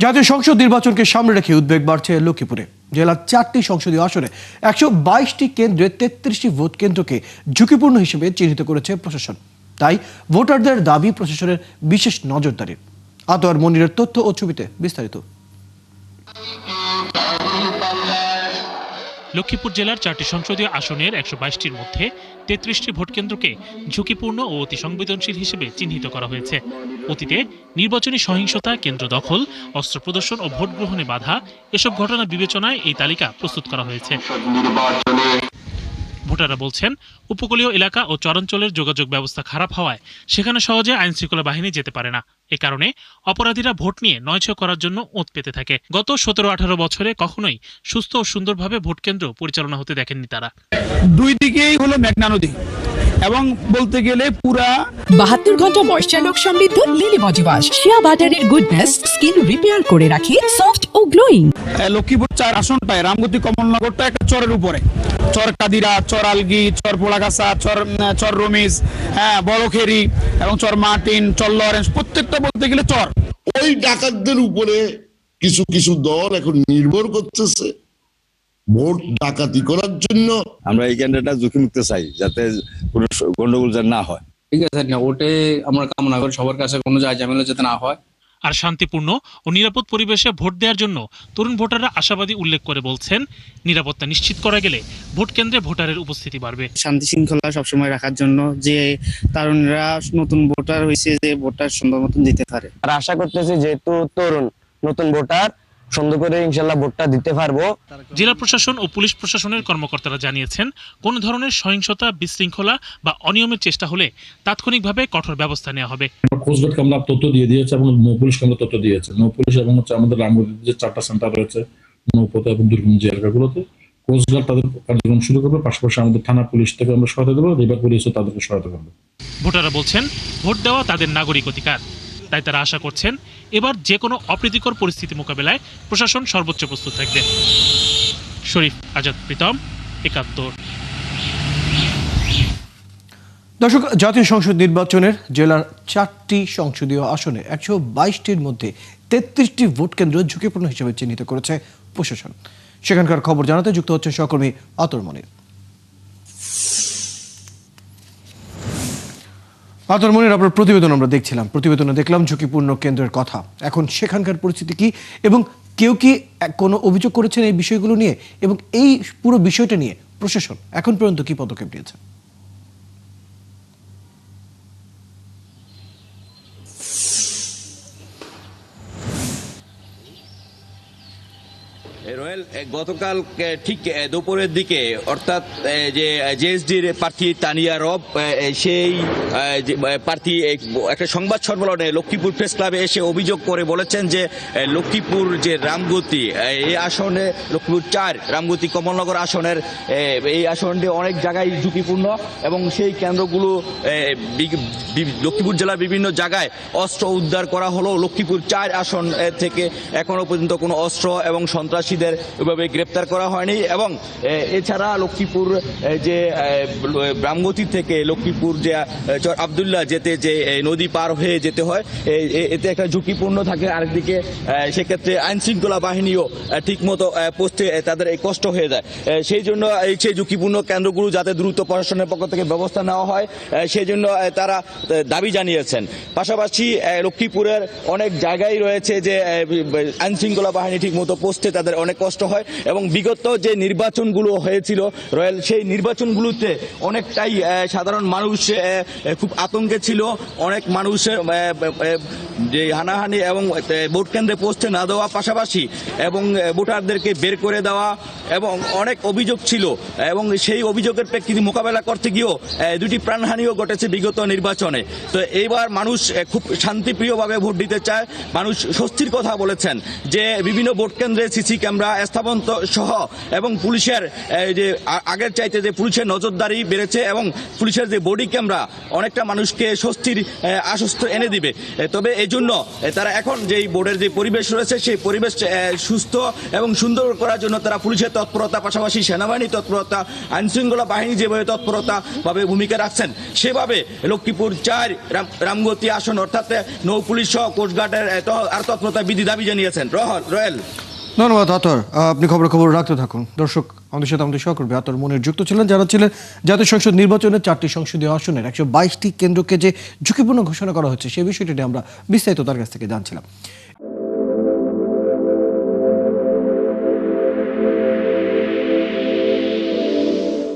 জাতীয় সংসদ নির্বাচনকে সামনে রেখে উদ্বেগ বাড়ছে লক্ষ্মীপুরে। জেলার 4টি সংসদীয় আসনে 122টি কেন্দ্রে 33টি ভোট কেন্দ্রকে ঝুঁকিপূর্ণ হিসেবে চিহ্নিত করেছে প্রশাসন। তাই ভোটারদের দাবি প্রশাসনের বিশেষ নজরদারি। আতোয়ার মনিরের তথ্য ও ছবিতে বিস্তারিত। লক্ষ্মীপুর জেলার 4টি সংসদীয় আসনের 122টির মধ্যে 33টি ভোট কেন্দ্রকে ঝুঁকিপূর্ণ ও অতি সংবেদনশীল হিসেবে চিহ্নিত করা হয়েছে। অতীতে নির্বাচনী সহিংসতা, কেন্দ্র দখল, অস্ত্র প্রদর্শন ও ভোট গ্রহণে বাধা এসব ঘটনা বিবেচনায় এই তালিকা প্রস্তুত করা হয়েছে। ভোটাররা বলছেন, উপকূলীয় এলাকা ও চরাঞ্চলের যোগাযোগ ব্যবস্থা খারাপ হওয়ায় সেখানে সহজে আইনশৃঙ্খলা বাহিনী যেতে পারে না। এ কারণে অপরাধীরা ভোট নিয়ে নয়ছয় করার জন্য ওঁত পেতে থাকে। গত 17-18 বছরে কখনোই সুস্থ ও সুন্দরভাবে ভোট কেন্দ্র পরিচালনা হতে দেখেননি তারা। দুই দিকেই হলো মেঘনা নদী এবং বলতে গেলে পুরা 72 ঘন্টা ময়েশ্চার লক সমৃদ্ধ লিলি বডি ওয়াশ শিয়া বাটারের গুডনেস স্কিন রিপেয়ার করে রাখে সফট ও গ্লোয়িং। লক্ষ্মীপুর 4 আসনটায় রামগতি কমলনগরটা একটা চরের উপরে, চর কাদিরা, চর আলগি, চর পোলাগাছা, চর রমিজ, বড়খেরি এবং চর মার্টিন, চর লরেন্স, প্রত্যেকটা বলতে গেলে চর। ওই ডাকাতদের উপরে কিছু কিছু দল এখন নির্ভর করতেছে ভোট ডাকাতি করার জন্য। আমরা এই কেন্দ্রটা ঝুঁকিমুক্ত চাই, যাতে কোনো গন্ডগোল যেন না হয়। ঠিক আছে, ওটে আমরা কামনা করি সবার কাছে কোনো ঝামেলা যাতে না হয়। আর শান্তিপূর্ণ ও নিরাপদ পরিবেশে ভোট দেওয়ার জন্য তরুণ ভোটাররা আশাবাদী উল্লেখ করে বলছেন, নিরাপত্তা নিশ্চিত করা গেলে ভোট কেন্দ্রে ভোটারের উপস্থিতি বাড়বে। শান্তি শৃঙ্খলা সবসময় রাখার জন্য যে তরুণরা নতুন ভোটার হয়েছে, যে ভোটার সুন্দর মতন দিতে পারে। আর আশা করতেছি যেহেতু তরুণ নতুন ভোটার সুন্দর করে ইনশাল্লাহ ভোটটা দিতে পারবো। জেলা প্রশাসন ও পুলিশ প্রশাসনের কর্মকর্তারা জানিয়েছেন, কোনো ধরনের সহিংসতা, বিশৃঙ্খলা বা অনিয়মের চেষ্টা হলে তাৎক্ষণিকভাবে কঠোর ব্যবস্থা নেওয়া হবে। কোস্টগার্ডকে আমরা তথ্য দিয়ে দিয়েছে এবং নৌপুলিশকে আমরা তথ্য দিয়েছে। নৌপুলিশ এবং আমাদের রামগতিতে যে 4টা সেন্টার রয়েছে নৌপথে এবং দুর্গম যে এলাকাগুলোতে, কোস্টগার্ড তাদের কার্যক্রম শুরু করবে। পাশাপাশি আমাদের থানা পুলিশ থেকে আমরা সহায়তা দেবো, রিভার পুলিশও তাদেরকে সহায়তা করবে। ভোটাররা বলছেন, ভোট দেওয়া তাদের নাগরিক অধিকার। তাই তারা আশা করছেন, এবার যে কোনো অপ্রীতিকর পরিস্থিতি মোকাবেলায় প্রশাসন সর্বোচ্চ প্রস্তুত থাকবে। শরীফ আজাদ প্রীতম, 71। দর্শক, জাতীয় সংসদ নির্বাচনের জেলার 4টি সংসদীয় আসনে 122টির মধ্যে 33টি ভোট কেন্দ্র ঝুঁকিপূর্ণ হিসেবে চিহ্নিত করেছে প্রশাসন। সেখানকার খবর জানাতে যুক্ত হচ্ছে সহকর্মী আতর মনির। আতর মনির, আপনার প্রতিবেদন আমরা দেখছিলাম, প্রতিবেদনে দেখলাম ঝুঁকিপূর্ণ কেন্দ্রের কথা। এখন সেখানকার পরিস্থিতি কি এবং কেউ কি কোনো অভিযোগ করেছেন এই বিষয়গুলো নিয়ে, এবং এই পুরো বিষয়টা নিয়ে প্রশাসন এখন পর্যন্ত কি পদক্ষেপ নিয়েছে? রয়েল, গতকাল ঠিক দুপুরের দিকে অর্থাৎ যে জেএসডির প্রার্থী তানিয়া রব, সেই প্রার্থী একটা সংবাদ সম্মেলনে লক্ষ্মীপুর প্রেস ক্লাবে এসে অভিযোগ করে বলেছেন যে লক্ষ্মীপুর যে রামগতি এই আসনে, লক্ষ্মীপুর 4 রামগতি কমলনগর আসনের এই আসনটি অনেক জায়গায় ঝুঁকিপূর্ণ এবং সেই কেন্দ্রগুলো লক্ষ্মীপুর জেলার বিভিন্ন জায়গায় অস্ত্র উদ্ধার করা হলো। লক্ষ্মীপুর 4 আসন থেকে এখনো পর্যন্ত কোনো অস্ত্র এবং সন্ত্রাসীদের ওইভাবে গ্রেপ্তার করা হয়নি। এবং এছাড়া লক্ষ্মীপুর যে রামগতি থেকে লক্ষ্মীপুর যে আবদুল্লাহ যেতে যে নদী পার হয়ে যেতে হয়, এতে একটা ঝুঁকিপূর্ণ থাকে। আরেকদিকে সেক্ষেত্রে আইন শৃঙ্খলা বাহিনীও ঠিকমতো পোস্টে তাদের এই কষ্ট হয়ে যায়। সেই জন্য সেই ঝুঁকিপূর্ণ কেন্দ্রগুলো যাতে দ্রুত প্রশাসনের পক্ষ থেকে ব্যবস্থা নেওয়া হয়, সেই জন্য তারা দাবি জানিয়েছেন। পাশাপাশি লক্ষ্মীপুরের অনেক জায়গায় রয়েছে যে আইন শৃঙ্খলা বাহিনী ঠিকমতো পোস্টে তাদের অনেক কষ্ট হয় এবং বিগত যে নির্বাচনগুলো হয়েছিল রয়্যাল, সেই নির্বাচনগুলোতে অনেকটাই সাধারণ মানুষ খুব আতঙ্কে ছিল। অনেক মানুষের যে হানাহানি এবং ভোট কেন্দ্রে পৌঁছতে না দেওয়া, পাশাপাশি এবং ভোটারদেরকে বের করে দেওয়া এবং অনেক অভিযোগ ছিল। এবং সেই অভিযোগের প্রেক্ষিতে মোকাবেলা করতে গিয়েও 2টি প্রাণহানিও ঘটেছে বিগত নির্বাচনে। তো এইবার মানুষ খুব শান্তিপ্রিয়ভাবে ভোট দিতে চায়। মানুষ স্বস্তির কথা বলেছেন যে বিভিন্ন ভোট কেন্দ্রে সিসি ক্যামেরা ক্যামেরা স্থাপন সহ এবং পুলিশের যে আগের চাইতে যে পুলিশের নজরদারি বেড়েছে এবং পুলিশের যে বডি ক্যামেরা অনেকটা মানুষকে স্বস্তির আশ্বস্ত এনে দিবে। তবে এই জন্য তারা এখন যেই বোর্ডের যে পরিবেশ রয়েছে সেই পরিবেশ সুস্থ এবং সুন্দর করার জন্য তারা পুলিশের তৎপরতা, পাশাপাশি সেনাবাহিনী তৎপরতা, আইনশৃঙ্খলা বাহিনী যেভাবে তৎপরতা ভাবে ভূমিকা রাখছেন সেভাবে লক্ষ্মীপুর 4 রামগতি আসন অর্থাৎ নৌ পুলিশ সহ কোস্টগার্ডের আর তৎপরতা বৃদ্ধি দাবি জানিয়েছেন। রয়েল। ধন্যবাদ আতর, আপনি খবর রাখতে থাকুন। দর্শক, আমাদের সাথে আমাদের সহকর্মী আতর মনির যুক্ত ছিলেন, যারা ছিলেন জাতীয় সংসদ নির্বাচনের 4টি সংসদীয় আসনের 122টি কেন্দ্রকে যে ঝুঁকিপূর্ণ ঘোষণা করা হচ্ছে সেই বিষয়টি নিয়ে আমরা বিস্তারিত তার কাছ থেকে জানছিলাম।